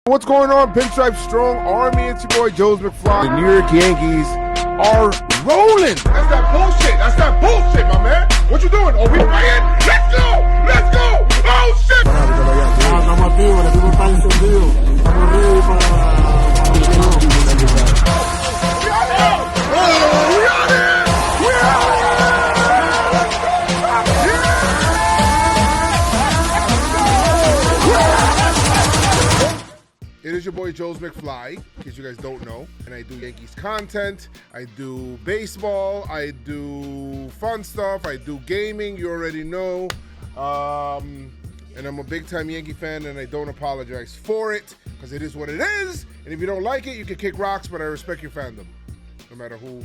What's going on, Pinstripe Strong Army? It's your boy, Joez McFly. The New York Yankees are rolling. That's that bullshit. That's that bullshit, my man. What you doing? Oh, we playing? Let's go! Let's go! Oh, shit! Estamos activos, el equipo está encendido. Estamos ready It is your boy, Joez McFly, in case you guys don't know. And I do Yankees content, I do baseball, I do fun stuff, I do gaming, you already know. And I'm a big time Yankee fan and I don't apologize for it, because it is what it is. And if you don't like it, you can kick rocks, but I respect your fandom, no matter who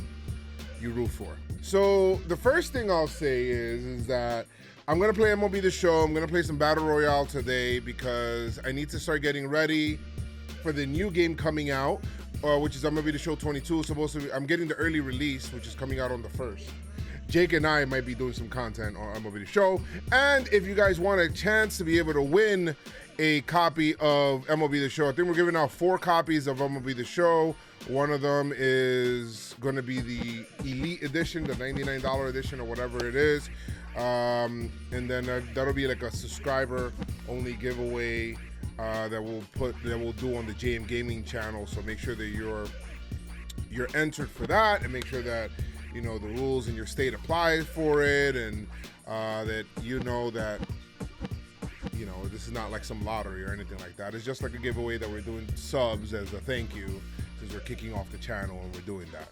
you root for. So the first thing I'll say is that I'm gonna play MLB The Show. I'm gonna play some Battle Royale today because I need to start getting ready for the new game coming out, which is MLB The Show 22. I'm getting the early release, which is coming out on the 1st. Jake and I might be doing some content on MLB The Show. And if you guys want a chance to be able to win a copy of MLB The Show, I think we're giving out 4 copies of MLB The Show. One of them is going to be the Elite Edition, the $99 edition or whatever it is. And then that'll be like a subscriber-only giveaway that we'll do on the JM Gaming channel. So make sure that you're entered for that, and make sure that you know the rules in your state apply for it, and that you know that this is not like some lottery or anything like that. It's just like a giveaway that we're doing subs as a thank you, since we're kicking off the channel and we're doing that.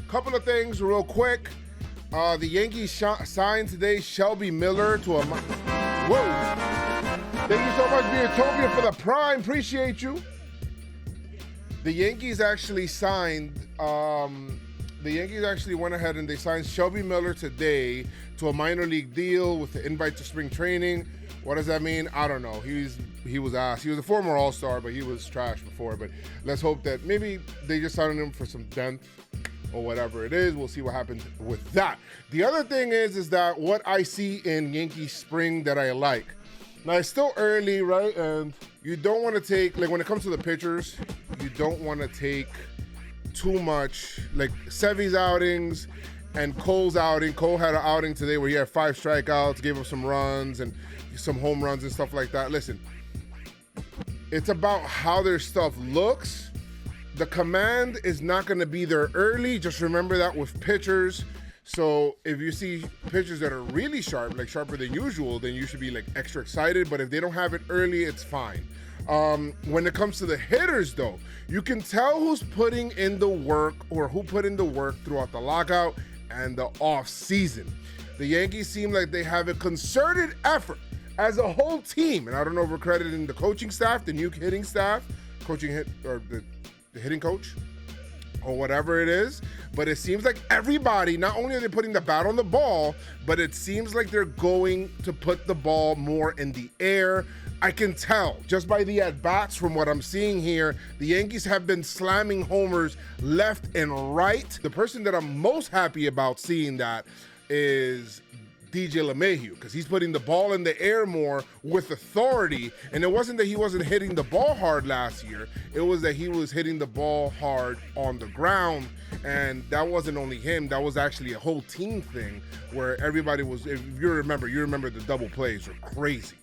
Couple of things real quick. The Yankees signed today Shelby Miller to a... Whoa! Thank you so much, Beatopia, for the Prime. Appreciate you. The Yankees actually signed... The Yankees actually went ahead and they signed Shelby Miller today to a minor league deal with the invite to spring training. What does that mean? I don't know. He was asked. He was a former All-Star, but he was trash before. But let's hope that maybe they just signed him for some depth or whatever it is. We'll see what happens with that. The other thing is that what I see in Yankee spring that I like. Now, it's still early, right? And you don't want to take, like when it comes to the pitchers, you don't want to take too much, like Sevy's outings and Cole's outing. Cole had an outing today where he had 5 strikeouts, gave up some runs and some home runs and stuff like that. Listen, it's about how their stuff looks. The command is not going to be there early. Just remember that with pitchers. So if you see pitchers that are really sharp, like sharper than usual, then you should be like extra excited. But if they don't have it early, it's fine. When it comes to the hitters, though, you can tell who's putting in the work or who put in the work throughout the lockout and the off season. The Yankees seem like they have a concerted effort as a whole team. And I don't know if we're crediting the coaching staff, the new hitting staff, or the hitting coach, or whatever it is, but it seems like everybody, not only are they putting the bat on the ball, but it seems like they're going to put the ball more in the air. I can tell just by the at-bats from what I'm seeing here, the Yankees have been slamming homers left and right. The person that I'm most happy about seeing that is DJ LeMahieu, because he's putting the ball in the air more with authority. And it wasn't that he wasn't hitting the ball hard last year. It was that he was hitting the ball hard on the ground. And that wasn't only him. That was actually a whole team thing where everybody was, if you remember the double plays were crazy.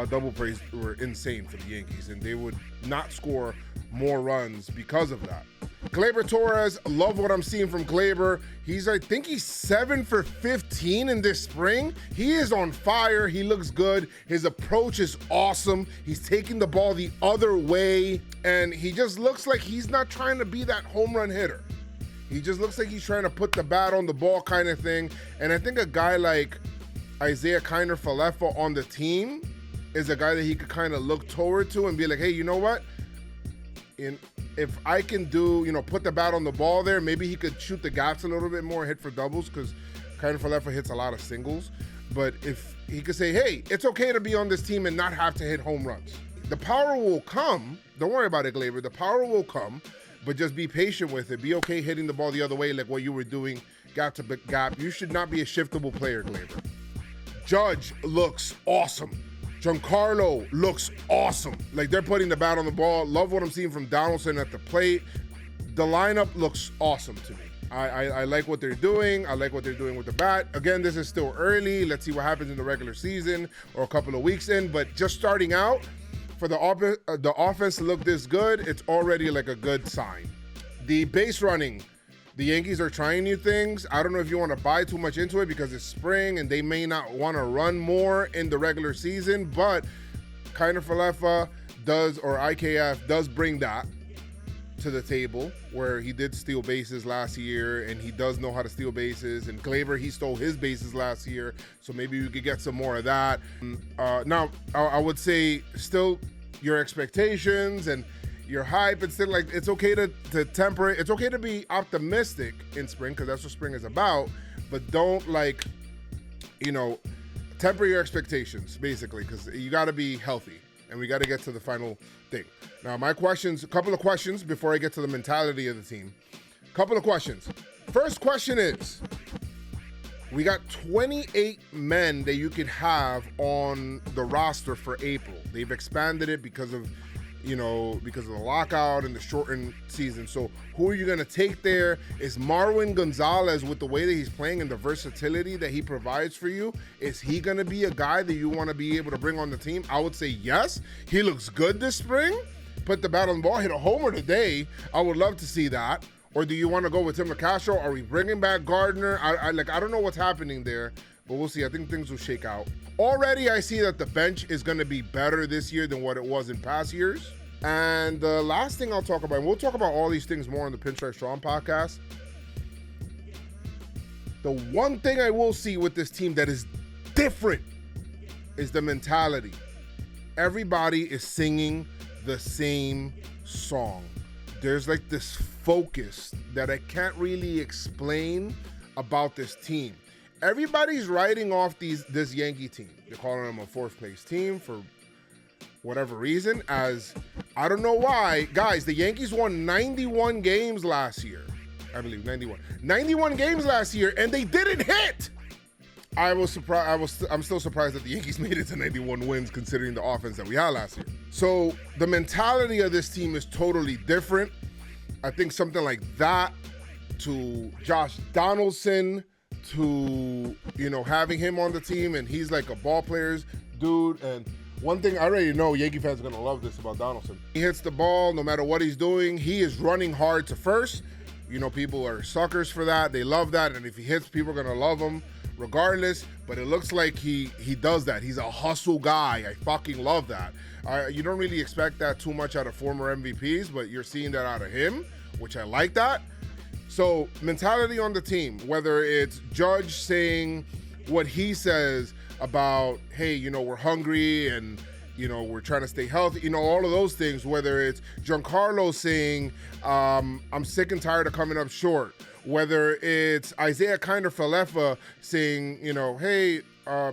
Double plays were insane for the Yankees, and they would not score more runs because of that. Gleyber Torres, love what I'm seeing from Gleyber. I think he's 7 for 15 in this spring. He is on fire. He looks good. His approach is awesome. He's taking the ball the other way, and he just looks like he's not trying to be that home run hitter. He just looks like he's trying to put the bat on the ball kind of thing. And I think a guy like Isaiah Kiner-Falefa on the team is a guy that he could kind of look toward to and be like, hey, you know what? If I can put the bat on the ball there, maybe he could shoot the gaps a little bit more, hit for doubles, because Kiner-Falefa hits a lot of singles. But if he could say, hey, it's okay to be on this team and not have to hit home runs. The power will come. Don't worry about it, Gleyber. The power will come, but just be patient with it. Be okay hitting the ball the other way like what you were doing, gap to gap. You should not be a shiftable player, Gleyber. Judge looks awesome. Giancarlo looks awesome. Like, they're putting the bat on the ball. Love what I'm seeing from Donaldson at the plate. The lineup looks awesome to me. I like what they're doing. I like what they're doing with the bat. Again, this is still early. Let's see what happens in the regular season or a couple of weeks in. But just starting out, for the offense to look this good, it's already like a good sign. The base running, the Yankees are trying new things. I don't know if you want to buy too much into it because it's spring and they may not want to run more in the regular season, but Kiner Falefa does, or IKF does bring that to the table, where he did steal bases last year and he does know how to steal bases. And Gleyber, he stole his bases last year, so maybe we could get some more of that. Now, I would say still your expectations and your hype, and still, like, it's okay to temper it. It's okay to be optimistic in spring because that's what spring is about, but don't, like, you know, temper your expectations basically, because you got to be healthy and we got to get to the final thing. Now, my questions, a couple of questions before I get to the mentality of the team. Couple of questions. First question is, we got 28 men that you could have on the roster for April. They've expanded it because of the lockout and the shortened season. So who are you going to take there? Is Marwin Gonzalez, with the way that he's playing and the versatility that he provides for you, is he going to be a guy that you want to be able to bring on the team? I would say yes. He looks good this spring. Put the bat on the ball, hit a homer today. I would love to see that. Or do you want to go with Tim Higashioka? Are we bringing back Gardner? I don't know what's happening there, but we'll see. I think things will shake out. Already, I see that the bench is going to be better this year than what it was in past years. And the last thing I'll talk about, and we'll talk about all these things more on the Pinstripe Strong podcast. The one thing I will see with this team that is different is the mentality. Everybody is singing the same song. There's like this focus that I can't really explain about this team. Everybody's writing off this Yankee team. They're calling them a fourth place team for whatever reason, as I don't know why. Guys, the Yankees won 91 games last year. I believe 91 games last year, and they didn't hit. I was surprised. I'm still surprised that the Yankees made it to 91 wins considering the offense that we had last year. So the mentality of this team is totally different. I think something like that, to Josh Donaldson, to, having him on the team, and he's like a ball player's dude. And one thing I already know, Yankee fans are going to love this about Donaldson. He hits the ball no matter what he's doing. He is running hard to first. People are suckers for that. They love that. And if he hits, people are going to love him regardless. But it looks like he does that. He's a hustle guy. I fucking love that. You don't really expect that too much out of former MVPs, but you're seeing that out of him, which I like that. So mentality on the team, whether it's Judge saying what he says about, hey, we're hungry and, we're trying to stay healthy, all of those things, whether it's Giancarlo saying, I'm sick and tired of coming up short, whether it's Isaiah Kiner Falefa saying, hey,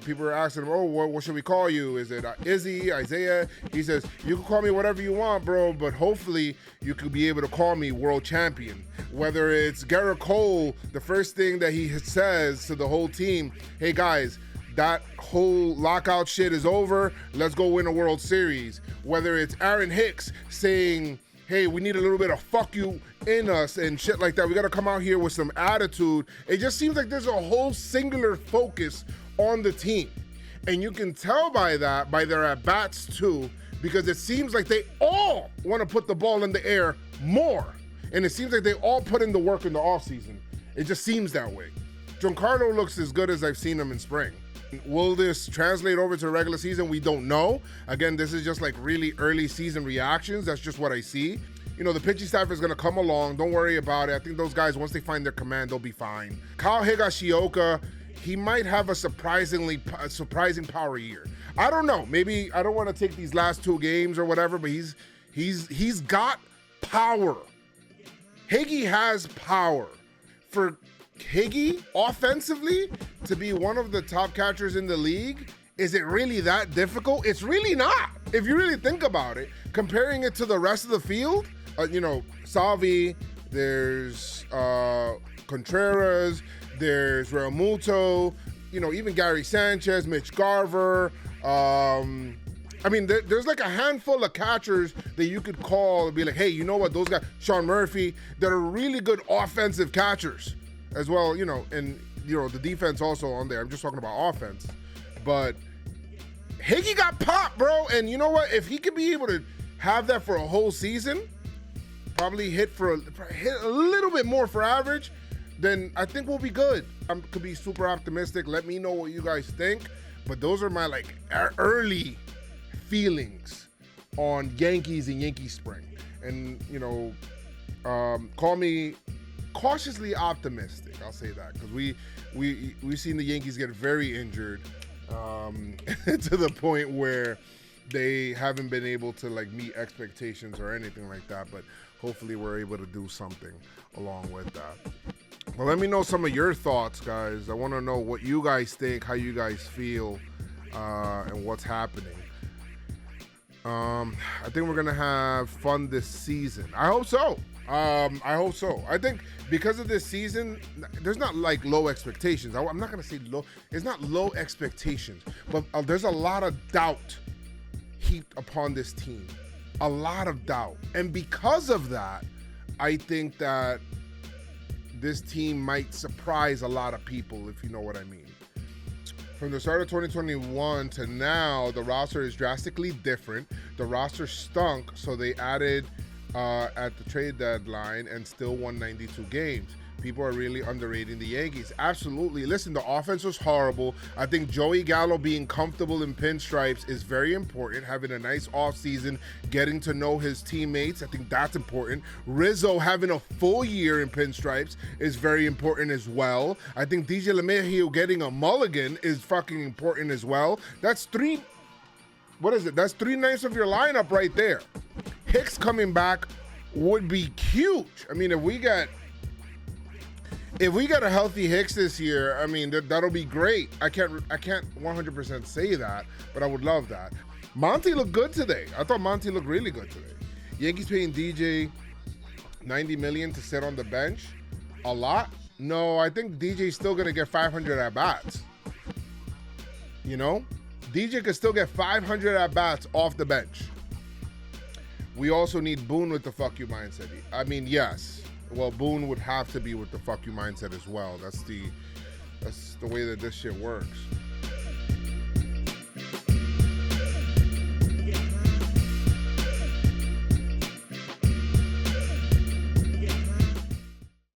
people are asking him, what should we call you? Is it Izzy, Isaiah? He says, you can call me whatever you want, bro, but hopefully you could be able to call me world champion. Whether it's Garrett Cole, the first thing that he says to the whole team, hey guys, that whole lockout shit is over. Let's go win a World Series. Whether it's Aaron Hicks saying, hey, we need a little bit of fuck you in us and shit like that. We got to come out here with some attitude. It just seems like there's a whole singular focus on the team. And you can tell by that, by their at-bats too, because it seems like they all want to put the ball in the air more. And it seems like they all put in the work in the offseason. It just seems that way. Giancarlo looks as good as I've seen him in spring. Will this translate over to the regular season? We don't know. Again, this is just like really early season reactions. That's just what I see. The pitching staff is going to come along. Don't worry about it. I think those guys, once they find their command, they'll be fine. Kyle Higashioka, he might have a surprising power year. I don't know. Maybe I don't want to take these last two games or whatever, but he's got power. Higgy has power. For Higgy, offensively, to be one of the top catchers in the league, is it really that difficult? It's really not. If you really think about it, comparing it to the rest of the field, Salvi, there's Contreras, there's Realmuto, even Gary Sanchez, Mitch Garver, I mean, there's like a handful of catchers that you could call and be like, hey, you know what? Those guys, Sean Murphy, that are really good offensive catchers as well, you know, and, you know, the defense also on there. I'm just talking about offense. But Higgy got popped, bro. And you know what? If he could be able to have that for a whole season, probably hit a little bit more for average, then I think we'll be good. I could be super optimistic. Let me know what you guys think. But those are my like early feelings on Yankees and Yankee spring. And, you know, call me cautiously optimistic. I'll say that because we've seen the Yankees get very injured to the point where they haven't been able to like meet expectations or anything like that. But hopefully we're able to do something along with that. Well, let me know some of your thoughts, guys. I want to know what you guys think, how you guys feel, and what's happening. I think we're going to have fun this season. I hope so. I think because of this season, there's not like low expectations. I'm not going to say low. It's not low expectations, but there's a lot of doubt heaped upon this team. A lot of doubt. And because of that, I think that this team might surprise a lot of people, if you know what I mean. From the start of 2021 to now, the roster is drastically different. The roster stunk, so they added at the trade deadline and still won 92 games. People are really underrating the Yankees. Absolutely. Listen, the offense was horrible. I think Joey Gallo being comfortable in pinstripes is very important. Having a nice offseason, getting to know his teammates, I think that's important. Rizzo having a full year in pinstripes is very important as well. I think DJ LeMahieu getting a mulligan is fucking important as well. That's three ninths of your lineup right there. Hicks coming back would be huge. I mean, if we got a healthy Hicks this year, I mean, that'll be great. I can't 100% say that, but I would love that. Monty looked good today. I thought Monty looked really good today. Yankees paying DJ $90 million to sit on the bench. A lot? No, I think DJ's still going to get 500 at-bats. You know? DJ could still get 500 at-bats off the bench. We also need Boone with the fuck you mindset. I mean, yes. Well, Boone would have to be with the fuck you mindset as well. That's the way that this shit works.